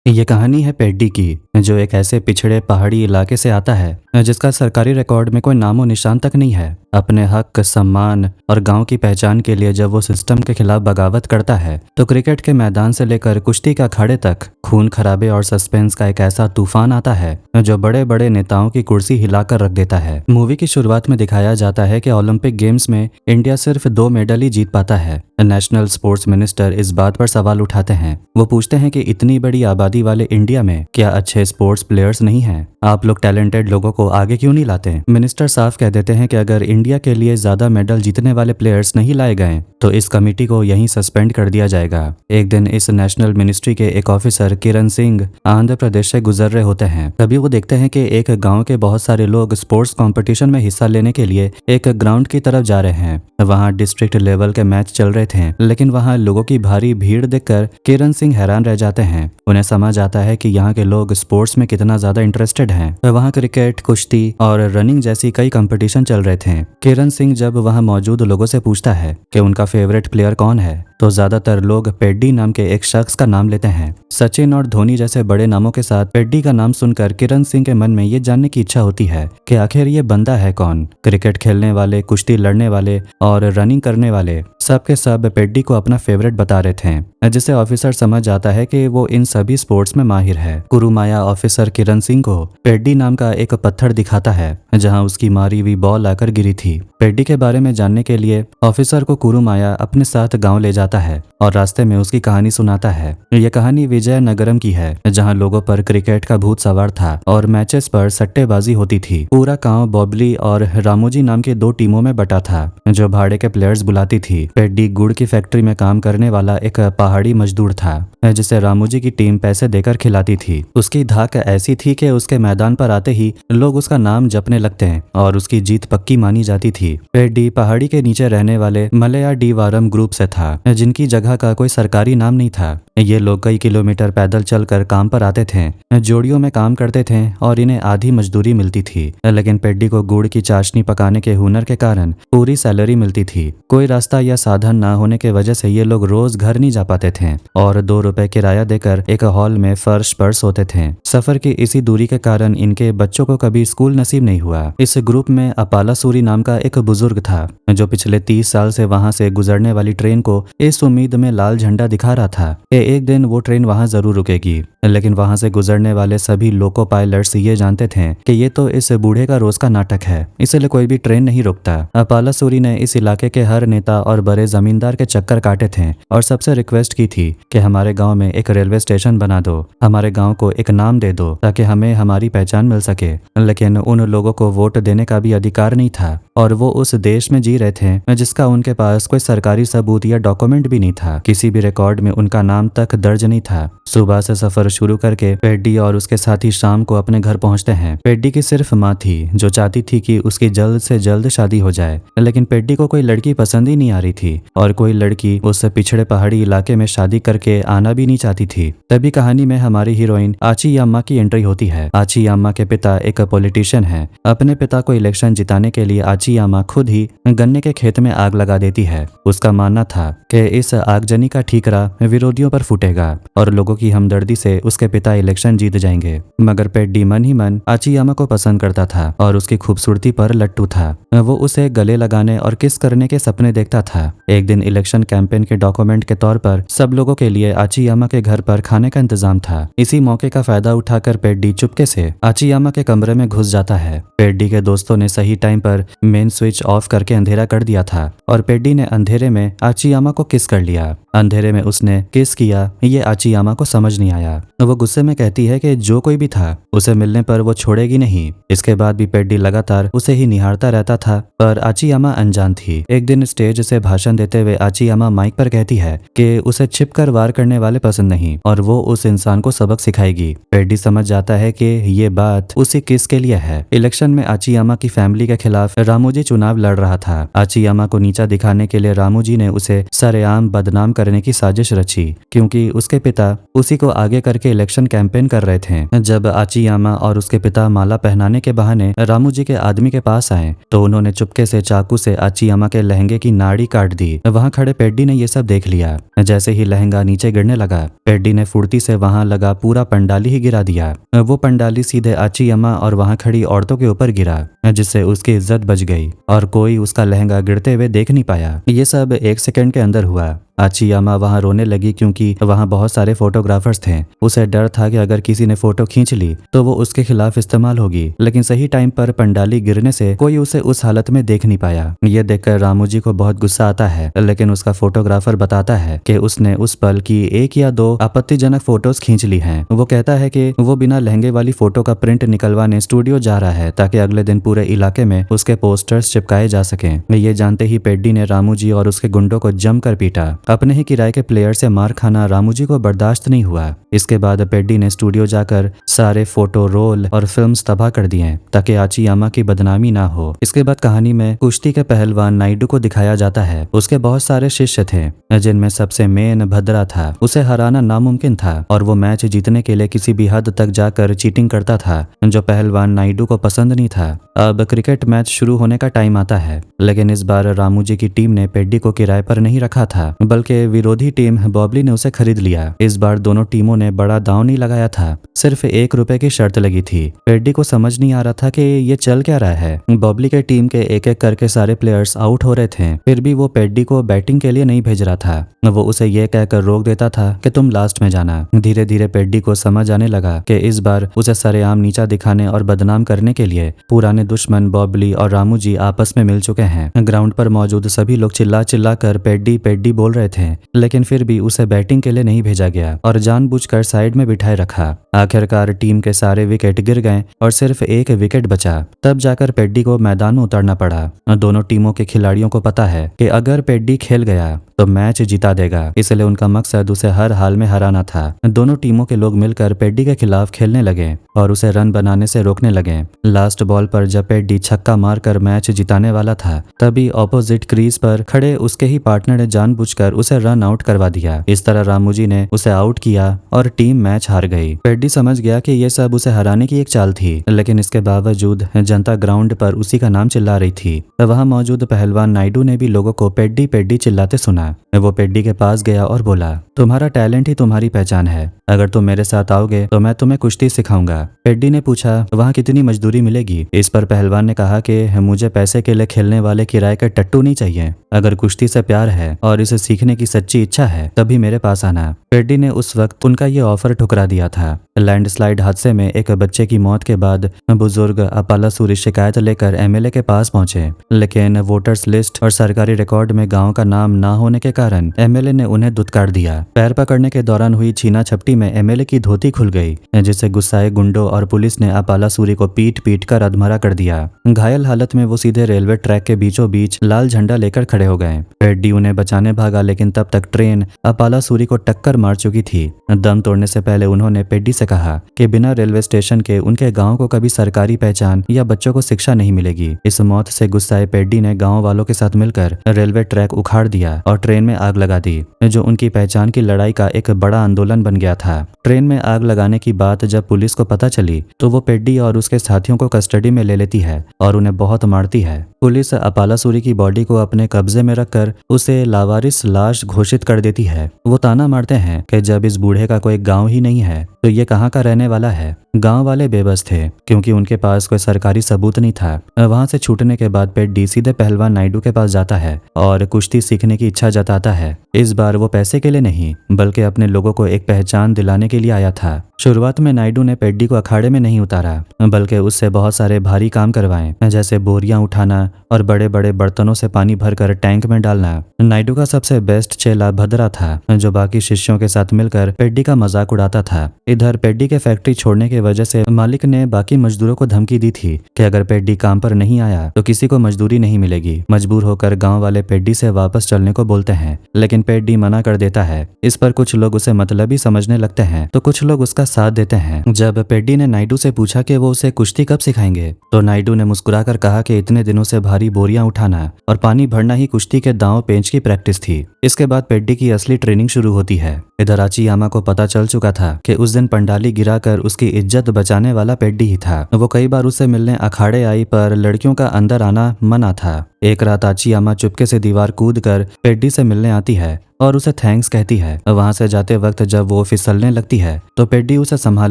ये कहानी है पेड्डी की, जो एक ऐसे पिछड़े पहाड़ी इलाके से आता है जिसका सरकारी रिकॉर्ड में कोई नामो निशान तक नहीं है। अपने हक, सम्मान और गांव की पहचान के लिए जब वो सिस्टम के खिलाफ बगावत करता है तो क्रिकेट के मैदान से लेकर कुश्ती का अखाड़े तक खून खराबे और सस्पेंस का एक ऐसा तूफान आता है जो बड़े बड़े नेताओं की कुर्सी हिलाकर रख देता है। मूवी की शुरुआत में दिखाया जाता है कि ओलंपिक गेम्स में इंडिया सिर्फ 2 मेडल ही जीत पाता है। नेशनल स्पोर्ट्स मिनिस्टर इस बात पर सवाल उठाते हैं। वो पूछते हैं कि इतनी बड़ी आबादी वाले इंडिया में क्या अच्छे स्पोर्ट्स प्लेयर्स नहीं हैं? आप लोग टैलेंटेड लोगों को आगे क्यों नहीं लाते? मिनिस्टर साफ कह देते हैं कि अगर इंडिया के लिए ज्यादा मेडल जीतने वाले प्लेयर्स नहीं लाए गए तो इस कमेटी को यहीं सस्पेंड कर दिया जाएगा। एक दिन इस नेशनल मिनिस्ट्री के एक ऑफिसर किरण सिंह आंध्र प्रदेश से गुजर रहे होते हैं। तभी वो देखते हैं कि एक गांव के बहुत सारे लोग स्पोर्ट्स कंपटीशन में हिस्सा लेने के लिए एक ग्राउंड की तरफ जा रहे हैं। वहां डिस्ट्रिक्ट लेवल के मैच चल रहे थे, लेकिन वहां लोगों की भारी भीड़ देखकर किरण सिंह हैरान रह जाते हैं। उन्हें समझ आता है कि यहाँ के लोग स्पोर्ट्स में कितना ज्यादा इंटरेस्टेड हैं। वहाँ क्रिकेट, कुश्ती और रनिंग जैसी कई कंपटीशन चल रहे थे। किरण सिंह जब वहाँ मौजूद लोगों से पूछता है कि उनका फेवरेट प्लेयर कौन है तो ज्यादातर लोग पेड्डी नाम के एक शख्स का नाम लेते हैं। सचिन और धोनी जैसे बड़े नामों के साथ पेड्डी का नाम सुनकर किरण सिंह के मन में ये जानने की इच्छा होती है कि आखिर ये बंदा है कौन। क्रिकेट खेलने वाले, कुश्ती लड़ने वाले और रनिंग करने वाले सब के सब पेड्डी को अपना फेवरेट बता रहे थे, जिसे ऑफिसर समझ जाता है कि वो इन सभी स्पोर्ट्स में माहिर है। कुरुमाया ऑफिसर किरण सिंह को पेड्डी नाम का एक पत्थर दिखाता है जहां उसकी मारी हुई बॉल आकर गिरी थी। पेड्डी के बारे में जानने के लिए ऑफिसर को कुरुमाया अपने साथ गांव ले जाता है और रास्ते में उसकी कहानी सुनाता है। यह कहानी विजयनगरम की है, जहां लोगों पर क्रिकेट का भूत सवार था और मैचेस पर सट्टेबाजी होती थी। पूरा गांव बॉबली और रामोजी नाम की 2 टीमों में बटा था जो भाड़े के प्लेयर्स बुलाती थी। पेड्डी गुड़ की फैक्ट्री में काम करने वाला एक पहाड़ी मजदूर था जिसे रामोजी की टीम पैसे देकर खिलाती थी। उसकी धाक ऐसी थी कि उसके मैदान पर आते ही लोग उसका नाम जपने लगते हैं और उसकी जीत पक्की मानी जाती थी। पेड्डी पहाड़ी के नीचे रहने वाले मलया डीवारम ग्रुप से था, जिनकी जगह का कोई सरकारी नाम नहीं था। ये लोग कई किलोमीटर पैदल चलकर काम पर आते थे, जोड़ियों में काम करते थे और इन्हें आधी मजदूरी मिलती थी। लेकिन पेड्डी को गुड़ की चाशनी पकाने के हुनर के कारण पूरी सैलरी मिलती थी। कोई रास्ता या साधन ना होने के वजह से ये लोग रोज घर नहीं जा पाते थे और 2 रुपए किराया देकर एक हॉल में फर्श पर सोते थे। सफर की इसी दूरी के कारण इनके बच्चों को कभी स्कूल नसीब नहीं हुआ। इस ग्रुप में अपाला सूरी नाम का एक बुजुर्ग था जो पिछले 30 साल से वहां से गुजरने वाली ट्रेन को इस उम्मीद में लाल झंडा दिखा रहा था कि एक दिन वो ट्रेन वहां जरूर रुकेगी। लेकिन वहां से गुजरने वाले सभी लोको पायलट्स ये जानते थे कि ये तो इस बूढ़े का रोज का नाटक है, इसलिए कोई भी ट्रेन नहीं रुकता। अपाला सूरी ने इस इलाके के हर नेता और बड़े जमींदार के चक्कर काटे थे और सबसे रिक्वेस्ट की थी कि हमारे गांव में एक रेलवे स्टेशन बना दो, हमारे गांव को एक नाम दे दो ताकि हमें हमारी पहचान मिल सके। लेकिन उन लोगों को वोट देने का भी अधिकार नहीं था और वो उस देश में जी रहे थे जिसका उनके पास कोई सरकारी सबूत या डॉक्यूमेंट भी नहीं था। किसी भी रिकॉर्ड में उनका नाम तक दर्ज नहीं था। सुबह से सफर शुरू करके पेड्डी और उसके साथी शाम को अपने घर पहुंचते हैं। पेड्डी की सिर्फ माँ थी जो चाहती थी कि उसकी जल्द से जल्द शादी हो जाए, लेकिन पेड्डी को कोई लड़की पसंद ही नहीं आ रही थी और कोई लड़की उस पिछड़े पहाड़ी इलाके में शादी करके आना भी नहीं चाहती थी। तभी कहानी में हमारी हीरोइन आची याम्मा की एंट्री होती है। आची याम्मा के पिता एक पॉलिटिशियन है। अपने पिता को इलेक्शन जिताने के लिए आची याम्मा खुद ही गन्ने के खेत में आग लगा देती है। उसका मानना था कि इस आगजनी का ठीकरा विरोधियों पर फूटेगा और लोगों की हमदर्दी से उसके पिता इलेक्शन जीत जाएंगे। मगर पेड्डी मन ही मन आची याम्मा को पसंद करता था और उसकी खूबसूरती पर लट्टू था। वो उसे गले लगाने और किस करने के सपने देखता था। एक दिन इलेक्शन कैंपेन के डॉक्यूमेंट के तौर पर सब लोगों के लिए आची याम्मा के घर पर खाने का इंतजाम था। इसी मौके का फायदा उठाकर पेड्डी चुपके से आची याम्मा के कमरे में घुस जाता है। पेड्डी के दोस्तों ने सही टाइम पर मेन स्विच ऑफ करके अंधेरा कर दिया था और पेड्डी ने अंधेरे में आची याम्मा को किस कर लिया। अंधेरे में उसने किस किया ये आची याम्मा को समझ नहीं आया। वो गुस्से में कहती है कि जो कोई भी था उसे मिलने पर वो छोड़ेगी नहीं। इसके बाद भी पेड्डी लगातार उसे ही निहारता रहता था, पर आची याम्मा अनजान थी। एक दिन स्टेज से भाषण देते हुए आची याम्मा माइक पर कहती है कि उसे छिपकर वार करने वाले पसंद नहीं और वो उस इंसान को सबक सिखाएगी। पेड्डी समझ जाता है कि ये बात उसी किस के लिए है। इलेक्शन में आची याम्मा की फैमिली के खिलाफ रामोजी चुनाव लड़ रहा था। आची याम्मा को नीचा दिखाने के लिए रामोजी ने उसे सरेआम बदनाम करने की साजिश रची क्योंकि उसके पिता उसी को आगे करके इलेक्शन कैंपेन कर रहे थे। जब आचीयामा और उसके पिता माला पहनाने के बहाने रामू जी के आदमी के पास आए तो उन्होंने चुपके से चाकू से आचीयामा के लहंगे की नाड़ी काट दी। वहां खड़े पेड्डी ने ये सब देख लिया। जैसे ही लहंगा नीचे गिरने लगा, पेड्डी ने फुर्ती से वहां लगा पूरा पंडाली ही गिरा दिया। वो पंडाली सीधे आचीयामा और वहां खड़ी औरतों के ऊपर गिरा, जिससे उसकी इज्जत बच गई और कोई उसका लहंगा गिरते हुए देख नहीं पाया। ये सब 1 सेकंड के अंदर हुआ। आचीयामा वहां रोने लगी क्योंकि वहां बहुत सारे फोटोग्राफर्स थे। उसे डर था कि अगर किसी ने फोटो खींच ली तो वो उसके खिलाफ इस्तेमाल होगी, लेकिन सही टाइम पर पंडाली गिरने से कोई उसे उस हालत में देख नहीं पाया। ये देखकर रामू जी को बहुत गुस्सा आता है, लेकिन उसका फोटोग्राफर बताता है कि उसने उस पल की 1 या 2 आपत्तिजनक फोटोज खींच ली हैं। वो कहता है कि वो बिना लहंगे वाली फोटो का प्रिंट निकलवाने स्टूडियो जा रहा है ताकि अगले दिन पूरे इलाके में उसके पोस्टर्स चिपकाए जा सकें। ये जानते ही पेड्डी ने रामू जी और उसके गुंडों को जमकर पीटा। अपने ही किराए के प्लेयर से मार खाना रामू जी को बर्दाश्त नहीं हुआ। इसके बाद पेड्डी ने स्टूडियो जाकर सारे फोटो रोल और फिल्म्स तबाह कर दिए ताकि आचीयामा की बदनामी ना हो। इसके बाद कहानी में कुश्ती के पहलवान नायडू को दिखाया जाता है। उसके बहुत सारे शिष्य थे जिनमें सबसे मेन भद्रा था। उसे हराना नामुमकिन था और वो मैच जीतने के लिए किसी भी हद तक जाकर चीटिंग करता था, जो पहलवान नायडू को पसंद नहीं था। अब क्रिकेट मैच शुरू होने का टाइम आता है, लेकिन इस बार रामू जी की टीम ने पेड्डी को किराए पर नहीं रखा था, बल्कि विरोधी टीम बॉबली ने उसे खरीद लिया। इस बार दोनों टीमों ने बड़ा दांव नहीं लगाया था, सिर्फ 1 रुपए की शर्त लगी थी। पेड्डी को समझ नहीं आ रहा था कि ये चल क्या रहा है। बॉबली के टीम के एक एक करके सारे प्लेयर्स आउट हो रहे थे, फिर भी वो पेड्डी को बैटिंग के लिए नहीं भेज रहा था। वो उसे ये कहकर रोक देता था कि तुम लास्ट में जाना। धीरे धीरे पेड्डी को समझ आने लगा कि इस बार उसे सरेआम नीचा दिखाने और बदनाम करने के लिए पुराने दुश्मन बॉबली और रामू जी आपस में मिल चुके हैं। ग्राउंड पर मौजूद सभी लोग चिल्ला चिल्ला कर पेड्डी पेड्डी बोल रहे थे, लेकिन फिर भी उसे बैटिंग के लिए नहीं भेजा गया और जानबूझकर साइड में बिठाए रखा। आखिरकार टीम के सारे विकेट गिर गए और सिर्फ 1 विकेट बचा। तब जाकर पेड्डी को मैदान में उतरना पड़ा। दोनों टीमों के खिलाड़ियों को पता है कि अगर पेड्डी खेल गया तो मैच जीता देगा, इसलिए उनका मकसद उसे हर हाल में हराना था। दोनों टीमों के लोग मिलकर पेड्डी के खिलाफ खेलने लगे और उसे रन बनाने से रोकने लगे। लास्ट बॉल पर जब पेड्डी छक्का मारकर मैच जिताने वाला था, तभी ऑपोजिट क्रीज पर खड़े उसके ही पार्टनर ने जानबूझकर उसे रन आउट करवा दिया। इस तरह रामू जी ने उसे आउट किया और टीम मैच हार गई। पेड्डी समझ गया कि यह सब उसे हराने की एक चाल थी, लेकिन इसके बावजूद जनता ग्राउंड पर उसी का नाम चिल्ला रही थी। वहां मौजूद पहलवान नायडू ने भी लोगों को पेड्डी पेड्डी चिल्लाते सुना। वो पेड्डी के पास गया और बोला, तुम्हारा टैलेंट ही तुम्हारी पहचान है। अगर तुम मेरे साथ आओगे तो मैं तुम्हें कुश्ती सिखाऊंगा। पेड्डी ने पूछा, वहाँ कितनी मजदूरी मिलेगी? इस पर पहलवान ने कहा कि मुझे पैसे के लिए खेलने वाले किराए के टट्टू नहीं चाहिए। अगर कुश्ती से प्यार है और इसे सीखने की सच्ची इच्छा है तभी मेरे पास आना। पेड्डी ने उस वक्त उनका ये ऑफर ठुकरा दिया था। लैंडस्लाइड हादसे में एक बच्चे की मौत के बाद बुजुर्ग अपालासूरी शिकायत लेकर एमएलए के पास पहुंचे, लेकिन वोटर्स लिस्ट और सरकारी रिकॉर्ड में गांव का नाम ना होने के कारण एमएलए ने उन्हें दुत्कार दिया। पैर पकड़ने के दौरान हुई छीना झपटी में एमएलए की धोती खुल गई, जिससे गुस्साए गुंडों और पुलिस ने अपालासूरी को पीट पीट कर अधमरा कर दिया। घायल हालत में वो सीधे रेलवे ट्रैक के बीचों बीच लाल झंडा लेकर खड़े हो गए। पेड्डी उन्हें बचाने भागा, लेकिन तब तक ट्रेन अपालासूरी को टक्कर मार चुकी थी। दम तोड़ने से पहले उन्होंने पेड्डी से कहा कि बिना रेलवे स्टेशन के उनके गांव को कभी सरकारी पहचान या बच्चों को शिक्षा नहीं मिलेगी। इस मौत से गुस्साए पेड्डी ने गांव वालों के साथ मिलकर रेलवे ट्रैक उखाड़ दिया और ट्रेन में आग लगा दी, जो उनकी पहचान की लड़ाई का एक बड़ा आंदोलन बन गया था। ट्रेन में आग लगाने की बात जब पुलिस को पता चली तो वो पेड्डी और उसके साथियों को कस्टडी में ले लेती है और उन्हें बहुत मारती है। पुलिस अपालासूरी की बॉडी को अपने कब्जे में रखकर उसे लावारिस लाश घोषित कर देती है। वो ताना मारते हैं कि जब इस बूढ़े का कोई गांव ही नहीं है तो ये कहाँ का रहने वाला है। गांव वाले बेबस थे क्योंकि उनके पास कोई सरकारी सबूत नहीं था। वहां से छूटने के बाद पेड्डी सीधे पहलवान नायडू के पास जाता है और कुश्ती सीखने की इच्छा जताता है। इस बार वो पैसे के लिए नहीं बल्कि अपने लोगों को एक पहचान दिलाने के लिए आया था। शुरुआत में नायडू ने पेड्डी को अखाड़े में नहीं उतारा बल्कि उससे बहुत सारे भारी काम करवाए, जैसे बोरियां उठाना और बड़े बड़े बर्तनों से पानी भरकर टैंक में डालना। नायडू का सबसे बेस्ट चेला भद्रा था, जो बाकी शिष्यों के साथ मिलकर पेड्डी का मजाक उड़ाता था। इधर पेड्डी के फैक्ट्री छोड़ने की वजह से मालिक ने बाकी मजदूरों को धमकी दी थी कि अगर पेड्डी काम पर नहीं आया तो किसी को मजदूरी नहीं मिलेगी। मजबूर होकर गांव वाले पेड्डी से वापस चलने को बोलते हैं, लेकिन पेड्डी मना कर देता है। इस पर कुछ लोग उसे मतलबी समझने लगते हैं तो कुछ लोग उसका साथ देते हैं। जब पेड्डी ने नायडू से पूछा कि वो उसे कुश्ती कब सिखाएंगे तो नायडू ने मुस्कुराकर कहा कि इतने दिनों से भारी बोरियां उठाना और पानी भरना ही कुश्ती के दांव पेंच की प्रैक्टिस थी। इसके बाद पेड्डी की असली ट्रेनिंग शुरू होती है। इधर आचीयामा को पता चल चुका था कि उस दिन पंडाली गिराकर उसकी इज्जत बचाने वाला पेड्डी ही था। वो कई बार उसे मिलने अखाड़े आई पर लड़कियों का अंदर आना मना था। एक रात आचीयामा चुपके से दीवार कूद कर पेड्डी से मिलने आती है और उसे थैंक्स कहती है। वहां से जाते वक्त जब वो फिसलने लगती है तो पेड्डी उसे संभाल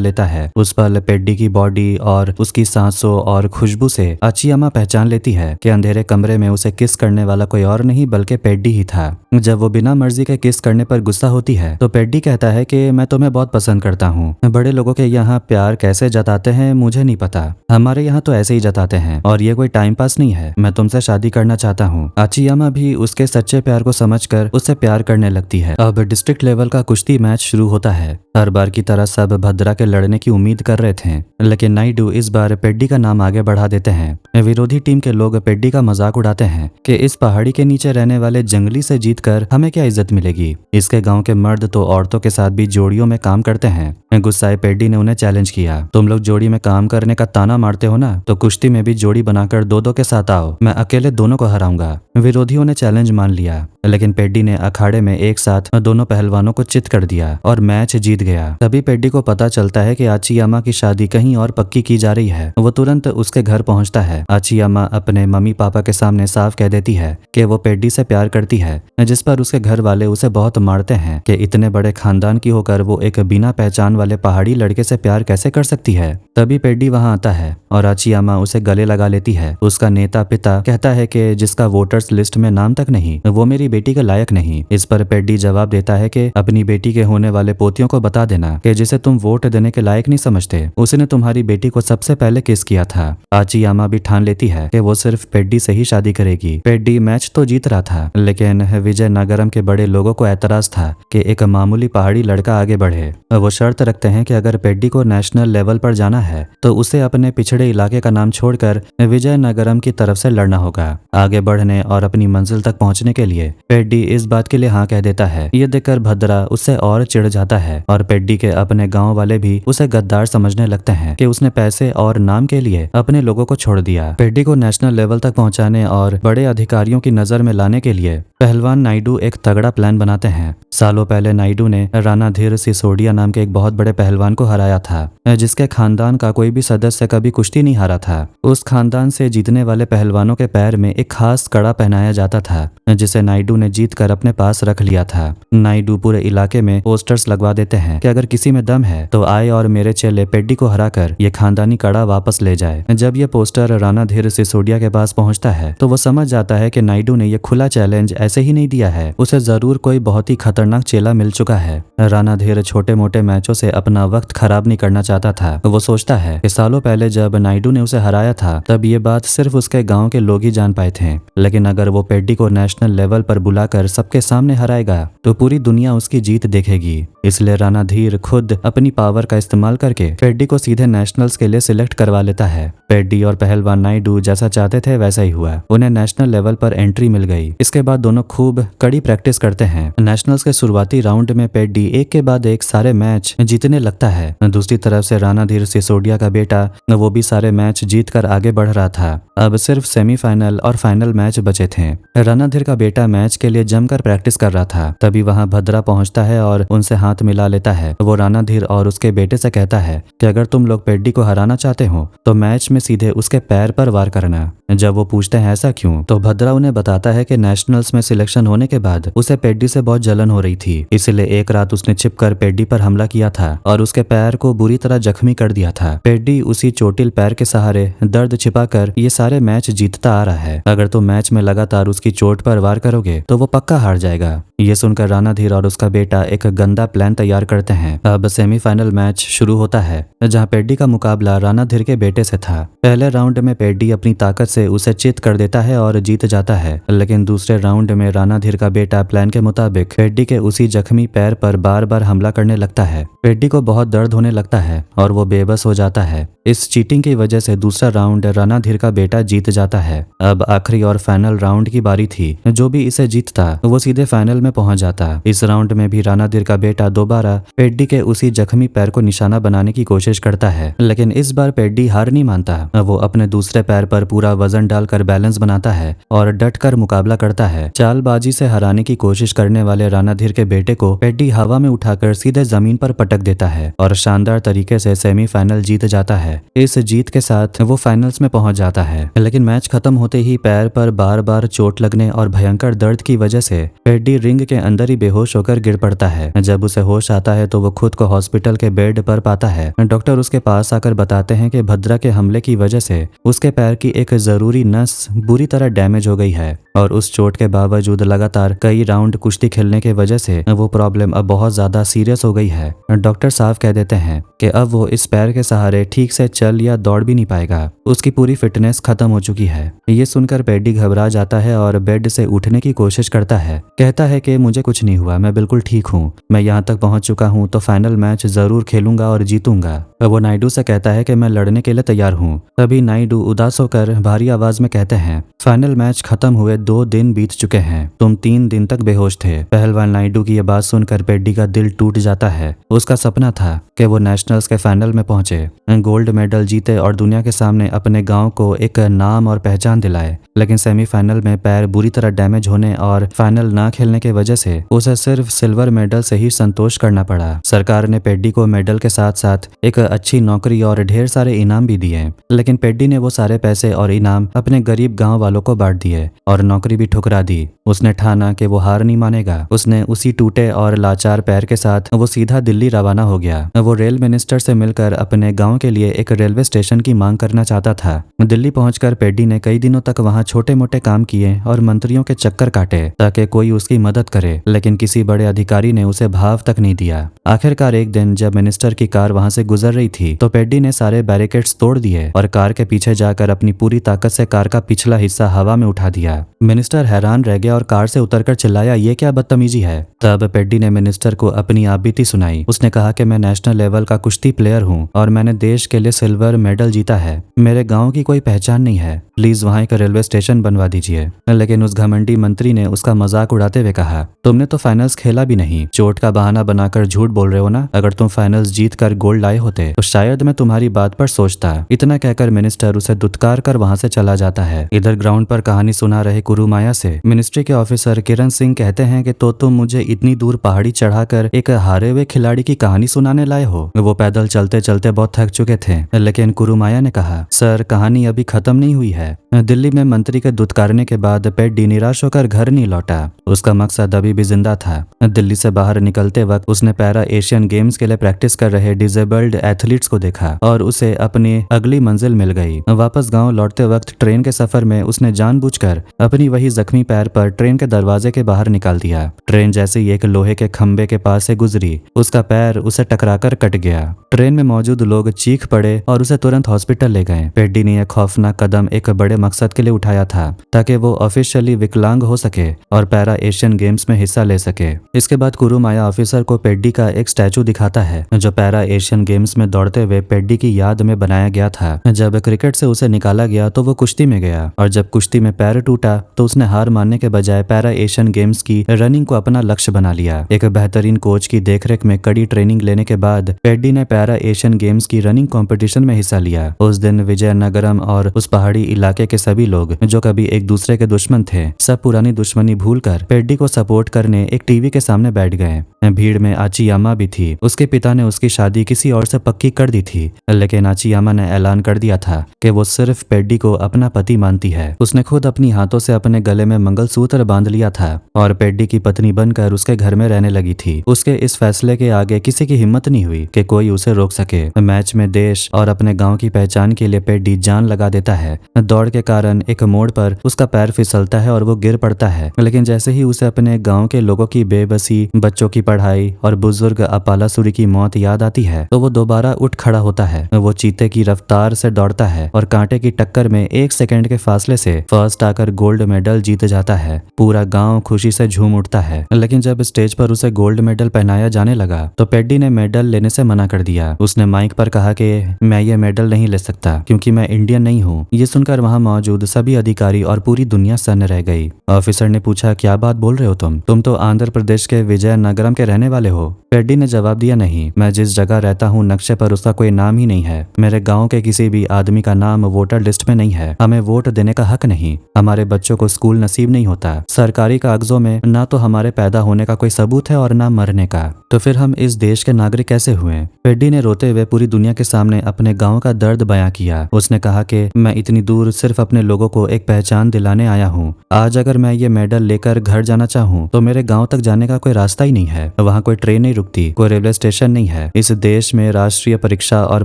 लेता है। उस पल पेड्डी की बॉडी और उसकी सांसों और खुशबू से आचीयामा पहचान लेती है कि अंधेरे कमरे में उसे किस करने वाला कोई और नहीं बल्कि पेड्डी ही था। जब वो बिना मर्जी के किस करने पर गुस्सा होती है तो पेड्डी कहता है कि मैं तुम्हें बहुत पसंद करता हूँ। बड़े लोगों के यहाँ प्यार कैसे जताते हैं मुझे नहीं पता, हमारे यहाँ तो ऐसे ही जताते हैं और ये कोई टाइम पास नहीं है। मैं तुमसे शादी करना चाहता हूँ। आचीयामा भी उसके सच्चे प्यार को समझकर उससे प्यार करने लगती है। अब डिस्ट्रिक्ट लेवल का कुश्ती मैच शुरू होता है। हर बार की तरह सब भद्रा के लड़ने की उम्मीद कर रहे थे, लेकिन नायडू इस बार पेड्डी का नाम आगे बढ़ा देते हैं। विरोधी टीम के लोग पेड्डी का मजाक उड़ाते हैं कि इस पहाड़ी के नीचे रहने वाले जंगली से जीतकर हमें क्या इज्जत मिलेगी। इसके गांव के मर्द तो औरतों के साथ भी जोड़ियों में काम करते हैं। गुस्साए पेड्डी ने उन्हें चैलेंज किया, तुम लोग जोड़ी में काम करने का ताना मारते हो ना, तो कुश्ती में भी जोड़ी बनाकर दो दो के साथ आओ, मैं अकेले दोनों को हराऊंगा। विरोधियों ने चैलेंज मान लिया, लेकिन पेड्डी ने अखाड़े में एक साथ दोनों पहलवानों को चित कर दिया और मैच जीत गया। तभी पेड्डी को पता चलता है कि आचीयामा की शादी कहीं और पक्की की जा रही है। वो तुरंत उसके घर पहुंचता है। आचीयामा अपने मम्मी पापा के सामने साफ कह देती है कि वो पेड्डी से प्यार करती है, जिस पर उसके घर वाले उसे बहुत मारते हैं कि इतने बड़े खानदान की होकर वो एक बिना पहचान वाले पहाड़ी लड़के से प्यार कैसे कर सकती है। तभी पेड्डी वहां आता है और आचीयामा उसे गले लगा लेती है। उसका नेता पिता कहता है कि जिसका वोटर्स लिस्ट में नाम तक नहीं वो मेरी बेटी के लायक नहीं। इस पर पेड्डी जवाब देता है कि अपनी बेटी के होने वाले पोतियों को बता देना कि जिसे तुम वोट देने के लायक नहीं समझते उसने तुम्हारी बेटी को सबसे पहले किस किया था। आचीयामा भी ठान लेती है कि वो सिर्फ पेड्डी से ही शादी करेगी। पेड्डी मैच तो जीत रहा था, लेकिन विजयनगरम के बड़े लोगों को एतराज था कि एक मामूली पहाड़ी लड़का आगे बढ़े। वो शर्त रखते हैं कि अगर पेड्डी को नेशनल लेवल पर जाना है तो उसे अपने पिछड़े इलाके का नाम छोड़कर विजयनगरम की तरफ से लड़ना होगा। आगे बढ़ने और अपनी मंजिल तक पहुंचने के लिए पेड्डी इस बात के लिए हाँ कह देता है। ये देखकर भद्रा उससे और चिढ़ जाता है और पेड्डी के अपने गांव वाले भी उसे गद्दार समझने लगते हैं कि उसने पैसे और नाम के लिए अपने लोगों को छोड़ दिया। पेड्डी को नेशनल लेवल तक पहुंचाने और बड़े अधिकारियों की नजर में लाने के लिए पहलवान नायडू एक तगड़ा प्लान बनाते हैं। सालों पहले नायडू ने राणा धीर सिसोदिया नाम के एक बहुत बड़े पहलवान को हराया था, जिसके खानदान का कोई भी सदस्य कभी कुश्ती नहीं हारा था। उस खानदान से जीतने वाले पहलवानों के पैर में एक खास कड़ा पहनाया जाता था, जिसे नायडू ने जीत कर अपने पास रख लिया था। नायडू पूरे इलाके में पोस्टर्स लगवा देते हैं कि अगर किसी में दम है तो आए और मेरे चेले पेड्डी को हराकर ये खानदानी कड़ा वापस ले जाए। जब ये पोस्टर राणा धीर सिसोदिया के पास पहुंचता है तो वो समझ जाता है कि नायडू ने ये खुला चैलेंज ऐसे ही नहीं दिया है, उसे जरूर कोई बहुत ही खतरनाक चेला मिल चुका है। राणा धीर छोटे मोटे मैचों से अपना वक्त खराब नहीं करना चाहता था। वो सोचता है कि सालों पहले जब नायडू ने उसे हराया था तब ये बात सिर्फ उसके गांव के लोग ही जान पाए थे, लेकिन अगर वो पेड्डी को नेशनल लेवल पर बुलाकर सबके सामने हराएगा तो पूरी दुनिया उसकी जीत देखेगी। इसलिए राणा धीर खुद अपनी पावर का इस्तेमाल करके पेड्डी को सीधे नेशनल्स के लिए सिलेक्ट करवा लेता है। पेड्डी और पहलवान नायडू जैसा चाहते थे वैसा ही हुआ, उन्हें नेशनल लेवल पर एंट्री मिल गई। इसके बाद दोनों खूब कड़ी प्रैक्टिस करते हैं। नेशनल्स के शुरुआती राउंड में पेड्डी एक के बाद एक सारे मैच जीतने लगता है। दूसरी तरफ से राणा धीर सिसोदिया का बेटा वो भी सारे मैच जीत कर आगे बढ़ रहा था। अब सिर्फ सेमीफाइनल और फाइनल मैच बचे थे। राणा धीर का बेटा मैच के लिए जमकर प्रैक्टिस कर रहा था। तभी वहां भद्रा पहुंचता है और उनसे हाथ मिला लेता है। वो राणा धीर और उसके बेटे से कहता है कि अगर तुम लोग पेड्डी को हराना चाहते हो तो मैच में सीधे उसके पैर पर वार करना। जब वो पूछते हैं ऐसा क्यों, तो भद्रा उन्हें बताता है कि नेशनल्स में सिलेक्शन होने के बाद उसे पेड्डी से बहुत जलन हो रही थी, इसलिए एक रात उसने छिपकर पेड्डी पर हमला किया था और उसके पैर को बुरी तरह जख्मी कर दिया था। पेड्डी उसी चोटिल पैर के सहारे दर्द छिपाकर ये सारे मैच जीतता आ रहा है। अगर तुम मैच में लगातार उसकी चोट पर वार करोगे तो वो पक्का हार जाएगा। ये सुनकर रानाधीर और उसका बेटा एक गंदा प्लान तैयार करते हैं। अब सेमीफाइनल मैच शुरू होता है जहां पेड्डी का मुकाबला रानाधीर के बेटे से था। पहले राउंड में पेड्डी अपनी ताकत से उसे चित कर देता है और जीत जाता है, लेकिन दूसरे राउंड में रानाधीर का बेटा प्लान के मुताबिक पेड्डी के उसी जख्मी पैर पर बार बार हमला करने लगता है। पेड्डी को बहुत दर्द होने लगता है और वो बेबस हो जाता है। इस चीटिंग की वजह से दूसरा राउंड रानाधीर का बेटा जीत जाता है। अब आखिरी और फाइनल राउंड की बारी थी। जो भी इसे जीतता वो सीधे फाइनल में पहुंच जाता। इस राउंड में भी रानाधीर का बेटा दोबारा पेड्डी के उसी जख्मी पैर को निशाना बनाने की कोशिश करता है, लेकिन इस बार पेड्डी हार नहीं मानता। वो अपने दूसरे पैर पर पूरा वजन डालकर बैलेंस बनाता है और डटकर मुकाबला करता है। चालबाजी से हराने की कोशिश करने वाले रानाधीर के बेटे को पेड्डी हवा में उठाकर सीधे जमीन पर पटक देता है और शानदार तरीके से सेमीफाइनल जीत जाता है। इस जीत के साथ वो फाइनल्स में पहुंच जाता है, लेकिन मैच खत्म होते ही पैर पर बार बार चोट लगने और भयंकर दर्द की वजह से पेड्डी रिंग के अंदर ही बेहोश होकर गिर पड़ता है। जब उसे होश आता है तो वो खुद को हॉस्पिटल के बेड पर पाता है। डॉक्टर उसके पास आकर बताते हैं कि भद्रा के हमले की वजह से उसके पैर की एक जरूरी नस बुरी तरह डैमेज हो गई है और उस चोट के बावजूद लगातार कई राउंड कुश्ती खेलने की वजह से वो प्रॉब्लम अब बहुत ज्यादा सीरियस हो गई है। डॉक्टर साफ कह देते हैं कि अब वो इस पैर के सहारे ठीक से चल या दौड़ भी नहीं पाएगा। उसकी पूरी फिटनेस खत्म हो चुकी है। ये सुनकर पेड्डी घबरा जाता है और बेड से उठने की कोशिश करता है। कहता है कि मुझे कुछ नहीं हुआ, मैं बिल्कुल ठीक हूँ, मैं यहाँ तक पहुँच चुका हूँ तो फाइनल मैच जरूर खेलूंगा और जीतूंगा। वो नायडू से कहता है कि मैं लड़ने के लिए तैयार हूँ। तभी नायडू उदास होकर भारी आवाज में कहते हैं, फाइनल मैच खत्म हुए 2 दिन बीत चुके हैं, तुम 3 दिन तक बेहोश थे। पहलवान नायडू की ये बात सुनकर पेड्डी का दिल टूट जाता है। उसका सपना था कि वो नेशनल्स के फाइनल में पहुंचे, गोल्ड मेडल जीते और दुनिया के सामने अपने गांव को एक नाम और पहचान दिलाए, लेकिन सेमीफाइनल में पैर बुरी तरह डैमेज होने और फाइनल ना खेलने की वजह से उसे सिर्फ सिल्वर मेडल से ही संतोष करना पड़ा। सरकार ने पेड्डी को मेडल के साथ साथ एक अच्छी नौकरी और ढेर सारे इनाम भी दिए, लेकिन पेड्डी ने वो सारे पैसे और इनाम अपने गरीब गांव वालों को बांट दिए और नौकरी भी ठुकरा दी। उसने ठाना कि वो हार नहीं मानेगा। उसने उसी टूटे और लाचार पैर के साथ वो सीधा दिल्ली रवाना हो गया। वो रेल मिनिस्टर से मिलकर अपने गांव के लिए एक रेलवे स्टेशन की मांग करना चाहता था। दिल्ली पहुंचकर पेड्डी ने कई दिनों तक वहां छोटे मोटे काम किए और मंत्रियों के चक्कर काटे ताकि कोई उसकी मदद करे, लेकिन किसी बड़े अधिकारी ने उसे भाव तक नहीं दिया। आखिरकार एक दिन जब मिनिस्टर की कार वहां से गुजर रही थी तो पेड्डी ने सारे बैरिकेड्स तोड़ दिए और कार के पीछे जाकर अपनी पूरी ताकत से कार का पिछला हिस्सा हवा में उठा दिया। मिनिस्टर हैरान रह गया और कार से उतरकर चिल्लाया, ये क्या बदतमीजी है। तब पेड्डी ने मिनिस्टर को अपनी आपबीती सुनाई। उसने कहा कि मैं नेशनल लेवल का कुश्ती प्लेयर हूँ और मैंने देश के लिए सिल्वर मेडल जीता है। मेरे गांव की कोई पहचान नहीं है, प्लीज वहां एक रेलवे स्टेशन बनवा दीजिए। लेकिन उस घमंडी मंत्री ने उसका मजाक उड़ाते हुए कहा, तुमने तो फाइनल्स खेला भी नहीं, चोट का बहाना बनाकर झूठ बोल रहे हो ना। अगर तुम फाइनल्स जीत कर गोल्ड लाए होते तो शायद मैं तुम्हारी बात पर सोचता। इतना कहकर मिनिस्टर उसे दुत्कार कर वहां से चला जाता है। इधर ग्राउंड पर कहानी सुना रहे कुरुमाया से मिनिस्ट्री के ऑफिसर किरण सिंह कहते हैं कि तो तुम मुझे इतनी दूर पहाड़ी चढ़ाकर एक हारे हुए खिलाड़ी की कहानी सुनाने लाए हो। वो पैदल चलते चलते बहुत थक चुके थे, लेकिन कुरुमाया ने कहा, सर कहानी अभी खत्म नहीं हुई है। दिल्ली में मंत्री के दुत्कारने के बाद पेड्डी निराश होकर घर नहीं लौटा। उसका मकसद अभी भी जिंदा था। दिल्ली से बाहर निकलते वक्त उसने पैरा एशियन गेम्स के लिए प्रैक्टिस कर रहे डिसेबल्ड एथलीट्स को देखा और उसे अपनी अगली मंजिल मिल गई। वापस गांव लौटते वक्त ट्रेन के सफर में उसने जानबूझकर अपनी वही जख्मी पैर पर ट्रेन के दरवाजे के बाहर निकाल दिया। ट्रेन जैसे ही एक लोहे के खंबे के पास से गुजरी, उसका पैर उसे टकराकर कट गया। ट्रेन में मौजूद लोग चीख पड़े और उसे तुरंत हॉस्पिटल ले गए। पेड्डी ने यह खौफनाक कदम एक बड़े मकसद के लिए उठाया था ताकि वो ऑफिशियली विकलांग हो सके और पैरा एशियन गेम्स में हिस्सा ले सके। इसके बाद कुरुमाया ऑफिसर को पेड्डी का एक स्टैचू दिखाता है जो पैरा एशियन गेम्स में दौड़ते हुए पेड्डी की याद में बनाया गया था। जब क्रिकेट से उसे निकाला गया तो वो कुश्ती में गया और जब कुश्ती में पैर टूटा तो उसने हार मानने के बजाय पैरा एशियन गेम्स की रनिंग को अपना लक्ष्य बना लिया। एक बेहतरीन कोच की देखरेख में कड़ी ट्रेनिंग लेने के बाद पेड्डी ने पैरा एशियन गेम्स की रनिंग कंपटीशन में हिस्सा लिया। उस दिन विजयनगरम और उस पहाड़ी इलाके के सभी लोग जो कभी एक दूसरे के दुश्मन थे, सब पुरानी दुश्मनी भूलकर पेड्डी को सपोर्ट करने एक टीवी के सामने बैठ गए। भीड़ में आचियामा भी थी। उसके पिता ने उसकी शादी किसी और से पक्की कर दी थी, लेकिन आचियामा ने ऐलान कर दिया था कि वो सिर्फ पेड्डी को अपना पति मानती है। उसने खुद अपनी हाथों से अपने गले में मंगलसूत्र बांध लिया था और पेड्डी की पत्नी बनकर उसके घर में रहने लगी थी। उसके इस फैसले के आगे किसी की हिम्मत नहीं हुई कि कोई उसे रोक सके। मैच में देश और अपने गांव की पहचान के लिए पेड्डी जान लगा देता है। दौड़ के कारण एक मोड़ पर उसका पैर फिसलता है और वो गिर पड़ता है। लेकिन जैसे ही उसे अपने गांव के लोगों की बेबसी, बच्चों की पढ़ाई और बुजुर्ग अपालासुरी की मौत याद आती है तो वो दोबारा उठ खड़ा होता है। वो चीते की रफ्तार से दौड़ता है और कांटे की टक्कर में 1 सेकंड के फासले से फर्स्ट आकर गोल्ड मेडल जीत जाता है। पूरा गांव खुशी से झूम उठता है। लेकिन जब स्टेज पर उसे गोल्ड मेडल पहनाया जाने लगा तो पेड्डी ने मेडल लेने से मना कर दिया। उसने माइक पर कहा कि मैं ये मेडल नहीं ले सकता क्योंकि मैं इंडियन नहीं हूँ। ये सुनकर वहां मौजूद सभी अधिकारी और पूरी दुनिया सन्न रह गई। ऑफिसर ने पूछा, क्या बात बोल रहे हो तुम तो आंध्र प्रदेश के विजयनगरम के रहने वाले हो। पेड्डी ने जवाब दिया, नहीं, मैं जिस जगह रहता हूँ नक्शे पर उसका कोई नाम ही नहीं है। मेरे गाँव के किसी भी आदमी का नाम वोटर लिस्ट में नहीं है। हमें वोट देने का हक नहीं। हमारे बच्चों को स्कूल नसीब नहीं होता। सरकारी कागजों में ना तो हमारे पैदा होने का कोई सबूत है और ना मरने का। तो फिर हम इस देश के नागरिक कैसे हुए? पेड्डी ने रोते हुए पूरी दुनिया के सामने अपने गांव का दर्द बयां किया। उसने कहा कि मैं इतनी दूर सिर्फ अपने लोगों को एक पहचान दिलाने आया हूँ। आज अगर मैं ये मेडल लेकर घर जाना चाहूँ तो मेरे गांव तक जाने का कोई रास्ता ही नहीं है। वहाँ कोई ट्रेन नहीं रुकती, कोई रेलवे स्टेशन नहीं है। इस देश में राष्ट्रीय परीक्षा और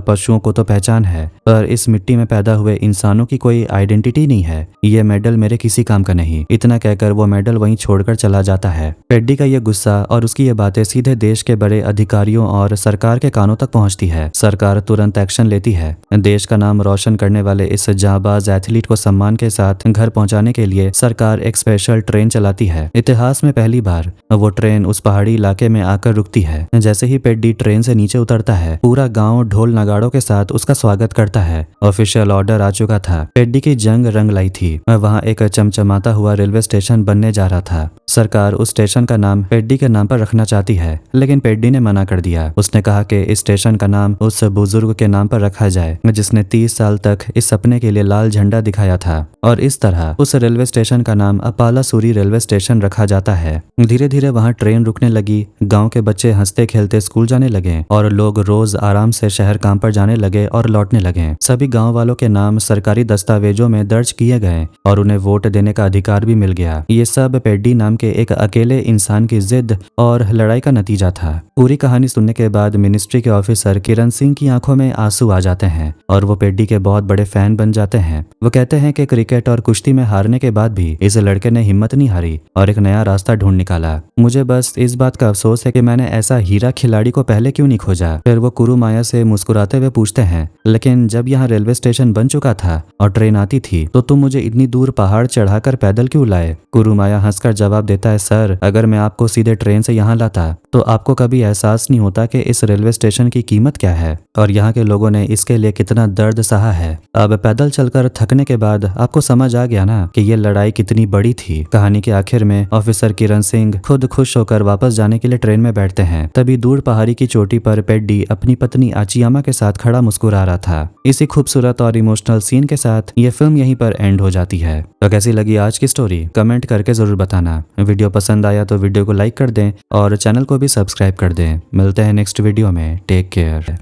पशुओं को तो पहचान है, पर इस मिट्टी में पैदा हुए इंसानों की कोई आइडेंटिटी नहीं है। ये मेडल मेरे किसी काम का नहीं। इतना कहकर वो मेडल वहीं छोड़कर चला जाता है। पेड्डी का ये गुस्सा और उसकी ये बातें सीधे देश के बड़े अधिकारियों और सरकार के कानों तक पहुंचती है। सरकार तुरंत एक्शन लेती है। देश का नाम रोशन करने वाले इस जाबाज एथलीट को सम्मान के साथ घर पहुंचाने के लिए सरकार एक स्पेशल ट्रेन चलाती है। इतिहास में पहली बार वो ट्रेन उस पहाड़ी इलाके में आकर रुकती है। जैसे ही पेड्डी ट्रेन से नीचे उतरता है पूरा गाँव ढोल नगाड़ों के साथ उसका स्वागत करता है। ऑफिशियल ऑर्डर आ चुका था। पेड्डी की जंग रंग लाई थी। वहाँ एक चमचमाता हुआ रेलवे स्टेशन बनने जा रहा था। सरकार उस स्टेशन का नाम पेड्डी के नाम पर रखना चाहती है, लेकिन पेड्डी ने मना कर दिया। उसने कहा कि इस स्टेशन का नाम उस बुजुर्ग के नाम पर रखा जाए जिसने 30 साल तक इस सपने के लिए लाल झंडा दिखाया था। और इस तरह उस रेलवे स्टेशन का नाम अपालासुरी रेलवे स्टेशन रखा जाता है। धीरे धीरे वहाँ ट्रेन रुकने लगी। गाँव के बच्चे हंसते खेलते स्कूल जाने लगे और लोग रोज आराम से शहर काम पर जाने लगे और लौटने लगे। सभी गाँव वालों के नाम सरकारी दस्तावेजों में दर्ज किए गए और उन्हें वोट देने का अधिकार भी मिल गया। ये सब पेड्डी नाम के एक अकेले इंसान की जिद और लड़ाई का नतीजा था। पूरी कहानी सुनने के बाद मिनिस्ट्री के ऑफिसर किरण सिंह की आंखों में आंसू आ जाते हैं और वो पेड्डी के बहुत बड़े फैन बन जाते हैं। वो कहते हैं कि क्रिकेट और कुश्ती में हारने के बाद भी इस लड़के ने हिम्मत नहीं हारी और एक नया रास्ता ढूंढ निकाला। मुझे बस इस बात का अफसोस है कि मैंने ऐसा हीरा खिलाड़ी को पहले क्यों नहीं खोजा। फिर वो कुरुमाया से मुस्कुराते हुए पूछते हैं, लेकिन जब यहाँ रेलवे स्टेशन बन चुका था और ट्रेन आती थी तो तुम मुझे इतनी दूर पहाड़ चढ़ाकर पैदल क्यों लाए? कुरुमाया हंसकर जवाब देता है, सर, अगर मैं आपको सीधे ट्रेन से यहाँ लाता तो आपको कभी एहसास नहीं होता कि इस रेलवे स्टेशन की कीमत क्या है और यहाँ के लोगों ने इसके लिए कितना दर्द सहा है। अब पैदल चलकर थकने के बाद आपको समझ आ गया ना कि ये लड़ाई कितनी बड़ी थी। कहानी के आखिर में ऑफिसर किरण सिंह खुद खुश होकर वापस जाने के लिए ट्रेन में बैठते हैं। तभी दूर पहाड़ी की चोटी पर पेड्डी अपनी पत्नी आचियामा के साथ खड़ा मुस्कुरा रहा था। इसी खूबसूरत और इमोशनल सीन के साथ ये फिल्म यहीं पर एंड हो जाती है। तो कैसी लगी आज की स्टोरी कमेंट करके जरूर बताना। वीडियो पसंद आया तो वीडियो को लाइक कर दें और चैनल को भी सब्सक्राइब कर दें। मिलते हैं नेक्स्ट वीडियो में। Take care.